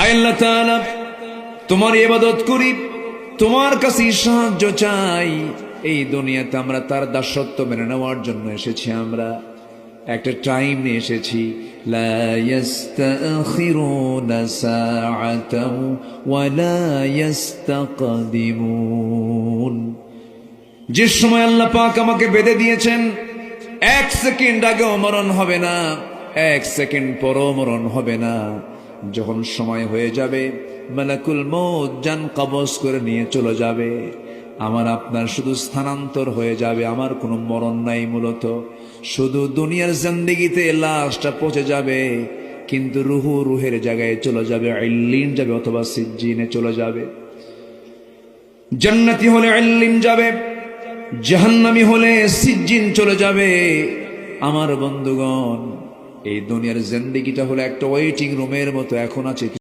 আয় আল্লাহ তাআলা, তোমার ইবাদত করি, তোমার কাছে সাহায্য চাই। এই দুনিয়াতে আমরা তার দাসত্ব মেনে নেওয়ার জন্য এসেছি, আমরা একটা টাইম নিয়ে এসেছি। লা ইস্তাখিরুনা সাআতাও ওয়া লা ইস্তাকদিমুন। যে সময় আল্লাহ পাক আমাকে বেঁধে দিয়েছেন, এক সেকেন্ড আগেও মরণ হবে না, এক সেকেন্ড পরও মরণ হবে না। যখন সময় হয়ে যাবে, মালাকুল মউত জান কবজ করে নিয়ে চলে যাবে। আমার আপনার শুধু স্থানান্তর হয়ে যাবে, আমার কোনো মরণ নাই। মূলত শুধু দুনিয়ার জিন্দেগিতে লাশটা পচে যাবে, কিন্তু রুহের জায়গায় চলে যাবে, ইল্লিন যাবে অথবা সিজ্জিনে চলে যাবে। জান্নাতি হলে ইল্লিন যাবে, জাহান্নামী হলে সিজ্জিন চলে যাবে। আমার বন্ধুগণ, এই দুনিয়ার জিন্দেগিটা হলো একটা ওয়েটিং রুমের মতো, এখন আছে